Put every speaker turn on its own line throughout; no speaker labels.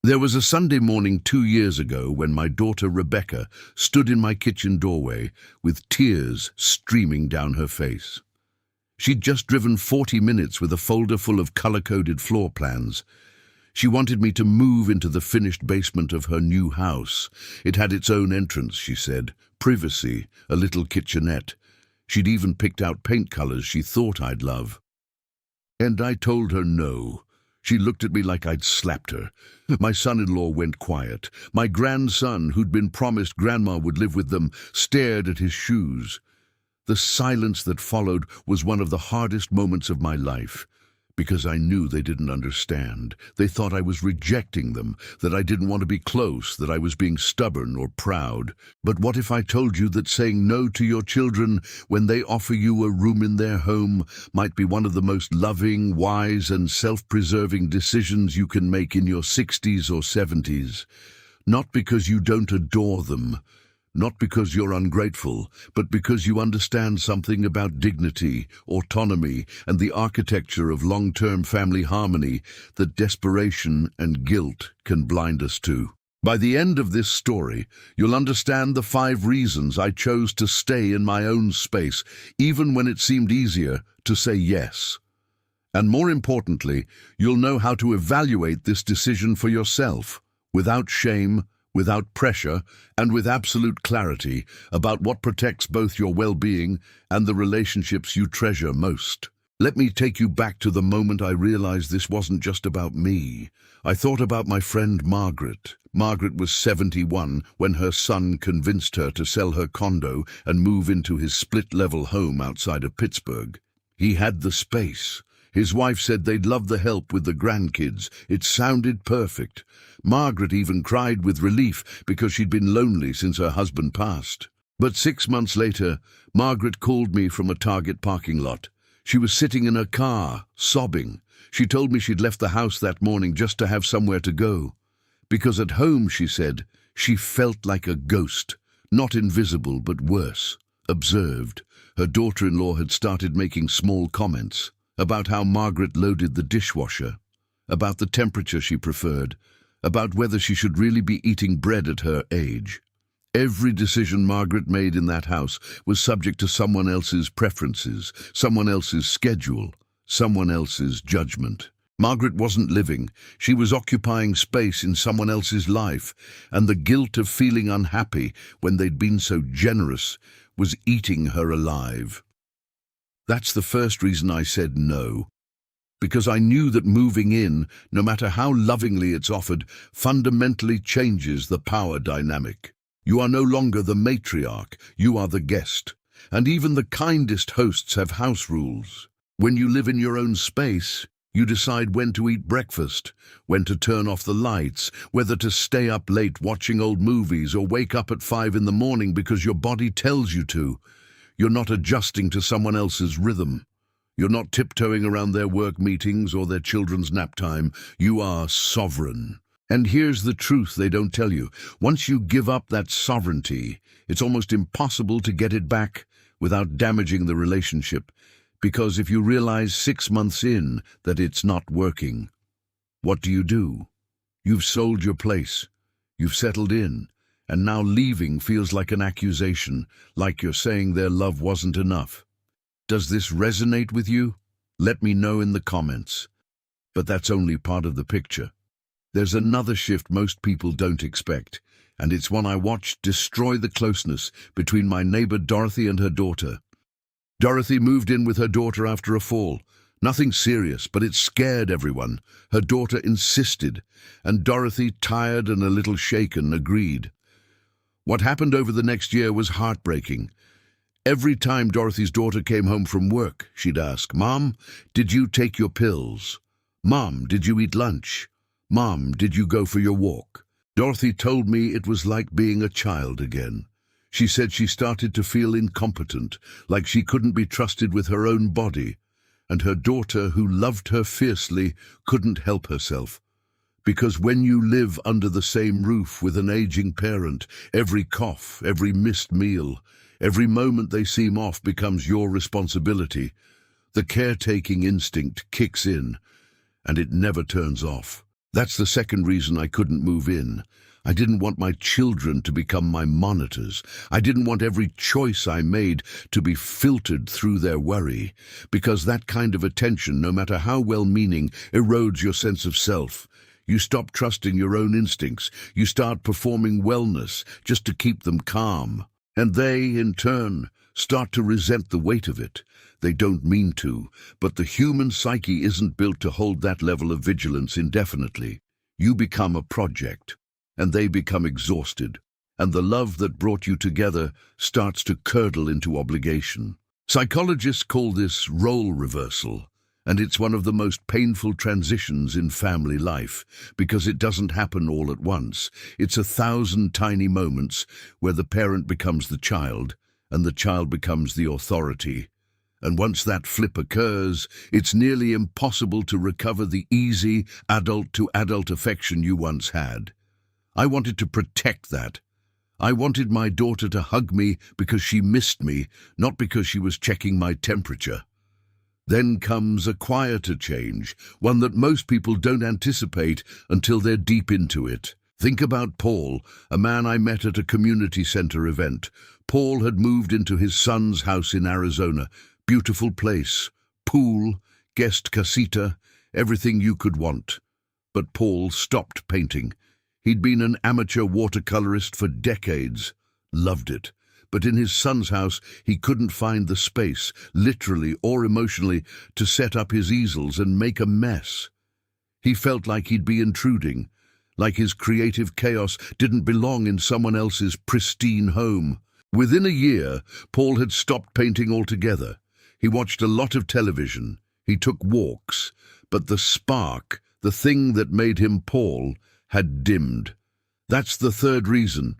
There was a Sunday morning 2 years ago when my daughter Rebecca stood in my kitchen doorway with tears streaming down her face. She'd just driven 40 minutes with a folder full of color-coded floor plans. She wanted me to move into the finished basement of her new house. It had its own entrance, she said, privacy, a little kitchenette. She'd even picked out paint colors she thought I'd love. And I told her no. She looked at me like I'd slapped her. My son-in-law went quiet. My grandson, who'd been promised Grandma would live with them, stared at his shoes. The silence that followed was one of the hardest moments of my life, because I knew they didn't understand. They thought I was rejecting them, that I didn't want to be close, that I was being stubborn or proud. But what if I told you that saying no to your children when they offer you a room in their home might be one of the most loving, wise, and self-preserving decisions you can make in your 60s or 70s? Not because you don't adore them, not because you're ungrateful, but because you understand something about dignity, autonomy, and the architecture of long-term family harmony that desperation and guilt can blind us to. By the end of this story, you'll understand the 5 reasons I chose to stay in my own space, even when it seemed easier to say yes. And more importantly, you'll know how to evaluate this decision for yourself, without shame, without pressure, and with absolute clarity about what protects both your well-being and the relationships you treasure most. Let me take you back to the moment I realized this wasn't just about me. I thought about my friend Margaret. Margaret was 71 when her son convinced her to sell her condo and move into his split-level home outside of Pittsburgh. He had the space. His wife said they'd love the help with the grandkids. It sounded perfect. Margaret even cried with relief because she'd been lonely since her husband passed. But 6 months later, Margaret called me from a Target parking lot. She was sitting in her car, sobbing. She told me she'd left the house that morning just to have somewhere to go. Because at home, she said, she felt like a ghost, not invisible but worse, observed. Her daughter-in-law had started making small comments about how Margaret loaded the dishwasher, about the temperature she preferred, about whether she should really be eating bread at her age. Every decision Margaret made in that house was subject to someone else's preferences, someone else's schedule, someone else's judgment. Margaret wasn't living. She was occupying space in someone else's life, and the guilt of feeling unhappy when they'd been so generous was eating her alive. That's the first reason I said no. Because I knew that moving in, no matter how lovingly it's offered, fundamentally changes the power dynamic. You are no longer the matriarch, you are the guest. And even the kindest hosts have house rules. When you live in your own space, you decide when to eat breakfast, when to turn off the lights, whether to stay up late watching old movies or wake up at 5 in the morning because your body tells you to. You're not adjusting to someone else's rhythm. You're not tiptoeing around their work meetings or their children's nap time. You are sovereign. And here's the truth they don't tell you. Once you give up that sovereignty, it's almost impossible to get it back without damaging the relationship. Because if you realize 6 months in that it's not working, what do? You've sold your place. You've settled in. And now leaving feels like an accusation, like you're saying their love wasn't enough. Does this resonate with you? Let me know in the comments. But that's only part of the picture. There's another shift most people don't expect, and it's one I watched destroy the closeness between my neighbor Dorothy and her daughter. Dorothy moved in with her daughter after a fall. Nothing serious, but it scared everyone. Her daughter insisted, and Dorothy, tired and a little shaken, agreed. What happened over the next year was heartbreaking. Every time Dorothy's daughter came home from work, she'd ask, "Mom, did you take your pills? Mom, did you eat lunch? Mom, did you go for your walk?" Dorothy told me it was like being a child again. She said she started to feel incompetent, like she couldn't be trusted with her own body, and her daughter, who loved her fiercely, couldn't help herself. Because when you live under the same roof with an aging parent, every cough, every missed meal, every moment they seem off becomes your responsibility. The caretaking instinct kicks in, and it never turns off. That's the second reason I couldn't move in. I didn't want my children to become my monitors. I didn't want every choice I made to be filtered through their worry, because that kind of attention, no matter how well-meaning, erodes your sense of self. You stop trusting your own instincts. You start performing wellness just to keep them calm. And they, in turn, start to resent the weight of it. They don't mean to, but the human psyche isn't built to hold that level of vigilance indefinitely. You become a project, and they become exhausted, and the love that brought you together starts to curdle into obligation. Psychologists call this role reversal, and it's one of the most painful transitions in family life, because it doesn't happen all at once. It's 1,000 tiny moments where the parent becomes the child, and the child becomes the authority. And once that flip occurs, it's nearly impossible to recover the easy adult-to-adult affection you once had. I wanted to protect that. I wanted my daughter to hug me because she missed me, not because she was checking my temperature. Then comes a quieter change, one that most people don't anticipate until they're deep into it. Think about Paul, a man I met at a community center event. Paul had moved into his son's house in Arizona. Beautiful place, pool, guest casita, everything you could want. But Paul stopped painting. He'd been an amateur watercolorist for decades, loved it. But in his son's house, he couldn't find the space, literally or emotionally, to set up his easels and make a mess. He felt like he'd be intruding, like his creative chaos didn't belong in someone else's pristine home. Within a year, Paul had stopped painting altogether. He watched a lot of television. He took walks. But the spark, the thing that made him Paul, had dimmed. That's the third reason.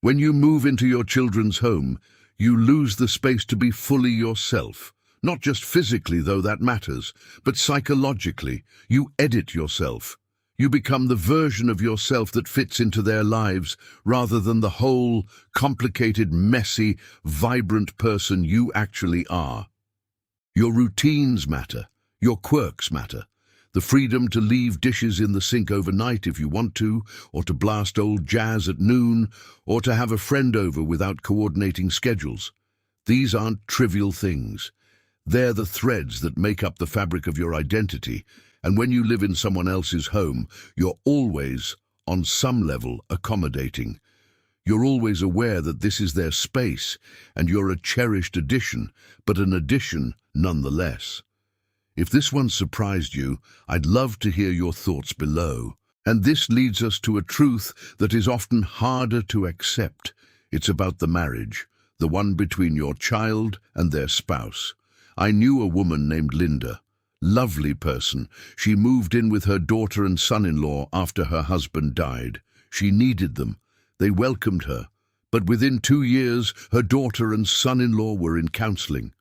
When you move into your children's home, you lose the space to be fully yourself. Not just physically, though that matters, but psychologically. You edit yourself. You become the version of yourself that fits into their lives, rather than the whole, complicated, messy, vibrant person you actually are. Your routines matter. Your quirks matter. The freedom to leave dishes in the sink overnight if you want to, or to blast old jazz at noon, or to have a friend over without coordinating schedules. These aren't trivial things. They're the threads that make up the fabric of your identity, and when you live in someone else's home, you're always, on some level, accommodating. You're always aware that this is their space, and you're a cherished addition, but an addition nonetheless. If this one surprised you, I'd love to hear your thoughts below. And this leads us to a truth that is often harder to accept. It's about the marriage, the one between your child and their spouse. I knew a woman named Linda. Lovely person. She moved in with her daughter and son-in-law after her husband died. She needed them. They welcomed her. But within 2 years, her daughter and son-in-law were in counseling.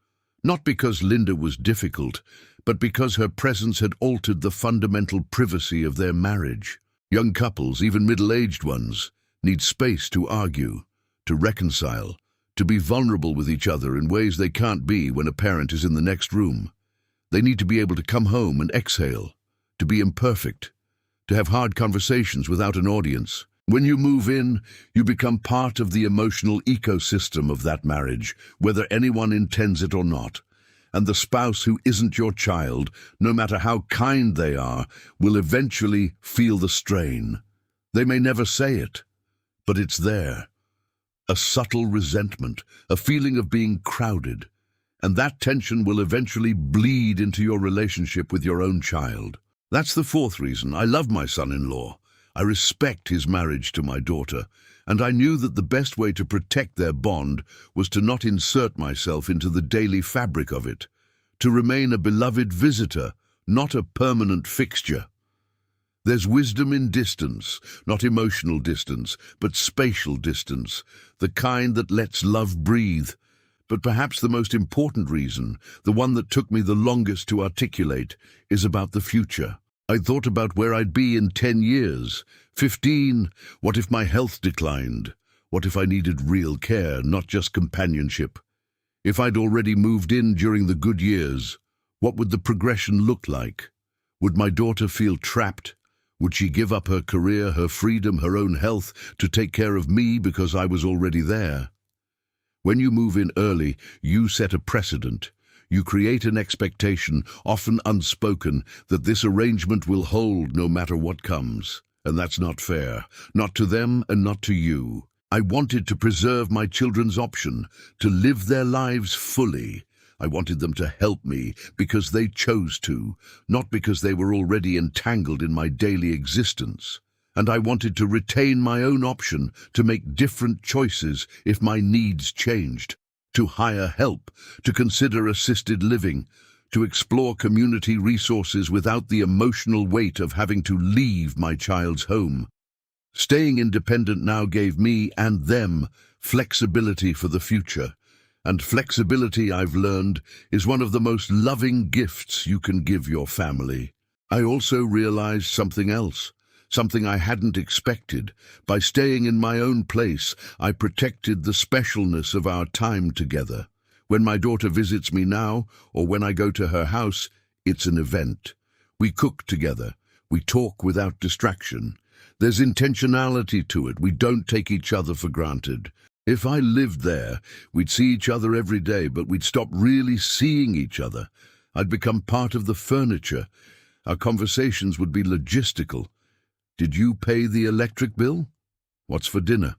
Not because Linda was difficult, but because her presence had altered the fundamental privacy of their marriage. Young couples, even middle-aged ones, need space to argue, to reconcile, to be vulnerable with each other in ways they can't be when a parent is in the next room. They need to be able to come home and exhale, to be imperfect, to have hard conversations without an audience. When you move in, you become part of the emotional ecosystem of that marriage, whether anyone intends it or not. And the spouse who isn't your child, no matter how kind they are, will eventually feel the strain. They may never say it, but it's there. A subtle resentment, a feeling of being crowded. And that tension will eventually bleed into your relationship with your own child. That's the fourth reason. I love my son-in-law. I respect his marriage to my daughter, and I knew that the best way to protect their bond was to not insert myself into the daily fabric of it, to remain a beloved visitor, not a permanent fixture. There's wisdom in distance, not emotional distance, but spatial distance, the kind that lets love breathe. But perhaps the most important reason, the one that took me the longest to articulate, is about the future. I thought about where I'd be in 10 years, 15. What if my health declined? What if I needed real care, not just companionship? If I'd already moved in during the good years, what would the progression look like? Would my daughter feel trapped? Would she give up her career, her freedom, her own health to take care of me because I was already there? When you move in early, you set a precedent. You create an expectation, often unspoken, that this arrangement will hold no matter what comes. And that's not fair, not to them and not to you. I wanted to preserve my children's option, to live their lives fully. I wanted them to help me because they chose to, not because they were already entangled in my daily existence. And I wanted to retain my own option to make different choices if my needs changed, to hire help, to consider assisted living, to explore community resources without the emotional weight of having to leave my child's home. Staying independent now gave me and them flexibility for the future. And flexibility, I've learned, is one of the most loving gifts you can give your family. I also realized something else, something I hadn't expected. By staying in my own place, I protected the specialness of our time together. When my daughter visits me now, or when I go to her house, it's an event. We cook together. We talk without distraction. There's intentionality to it. We don't take each other for granted. If I lived there, we'd see each other every day, but we'd stop really seeing each other. I'd become part of the furniture. Our conversations would be logistical. Did you pay the electric bill? What's for dinner?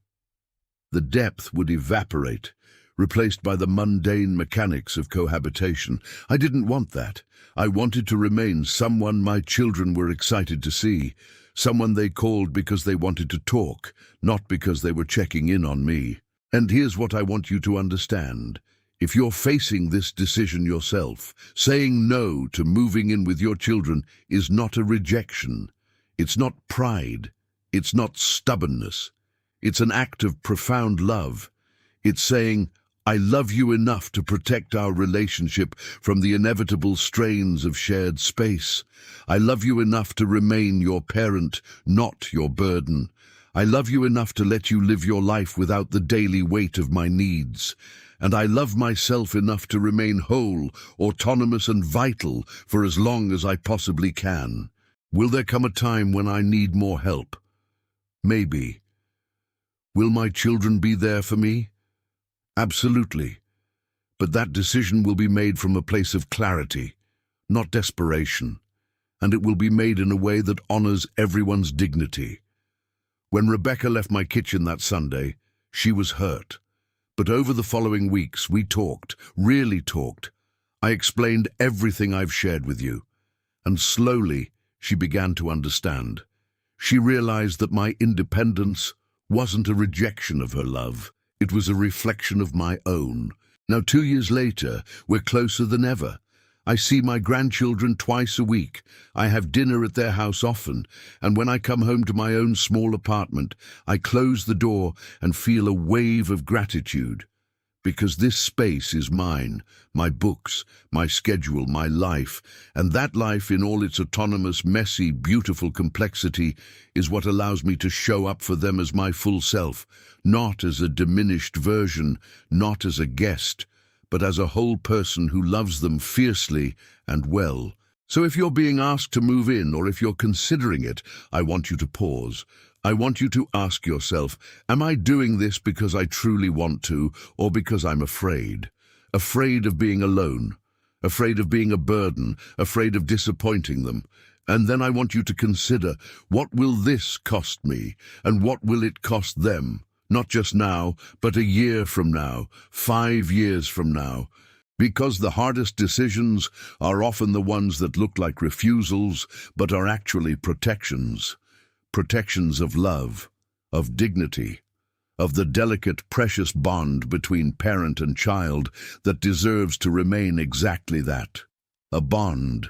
The depth would evaporate, replaced by the mundane mechanics of cohabitation. I didn't want that. I wanted to remain someone my children were excited to see, someone they called because they wanted to talk, not because they were checking in on me. And here's what I want you to understand. If you're facing this decision yourself, saying no to moving in with your children is not a rejection. It's not pride. It's not stubbornness. It's an act of profound love. It's saying, I love you enough to protect our relationship from the inevitable strains of shared space. I love you enough to remain your parent, not your burden. I love you enough to let you live your life without the daily weight of my needs. And I love myself enough to remain whole, autonomous and vital for as long as I possibly can. Will there come a time when I need more help? Maybe. Will my children be there for me? Absolutely. But that decision will be made from a place of clarity, not desperation. And it will be made in a way that honors everyone's dignity. When Rebecca left my kitchen that Sunday, she was hurt. But over the following weeks, we talked, really talked. I explained everything I've shared with you. And slowly, she began to understand. She realized that my independence wasn't a rejection of her love. It was a reflection of my own. Now, 2 years later, we're closer than ever. I see my grandchildren twice a week. I have dinner at their house often, and when I come home to my own small apartment, I close the door and feel a wave of gratitude. Because this space is mine, my books, my schedule, my life, and that life in all its autonomous, messy, beautiful complexity is what allows me to show up for them as my full self, not as a diminished version, not as a guest, but as a whole person who loves them fiercely and well. So if you're being asked to move in, or if you're considering it, I want you to pause. I want you to ask yourself, am I doing this because I truly want to, or because I'm afraid? Afraid of being alone, afraid of being a burden, afraid of disappointing them. And then I want you to consider, what will this cost me, and what will it cost them? Not just now, but a year from now, 5 years from now. Because the hardest decisions are often the ones that look like refusals, but are actually protections. Protections of love, of dignity, of the delicate, precious bond between parent and child that deserves to remain exactly that. A bond,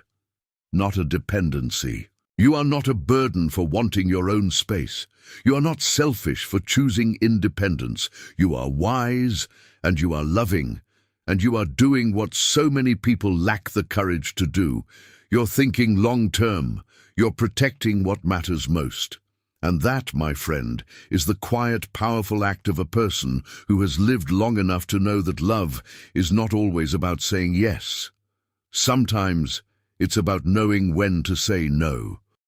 not a dependency. You are not a burden for wanting your own space. You are not selfish for choosing independence. You are wise, and you are loving, and you are doing what so many people lack the courage to do. You're thinking long-term. You're protecting what matters most. And that, my friend, is the quiet, powerful act of a person who has lived long enough to know that love is not always about saying yes. Sometimes it's about knowing when to say no.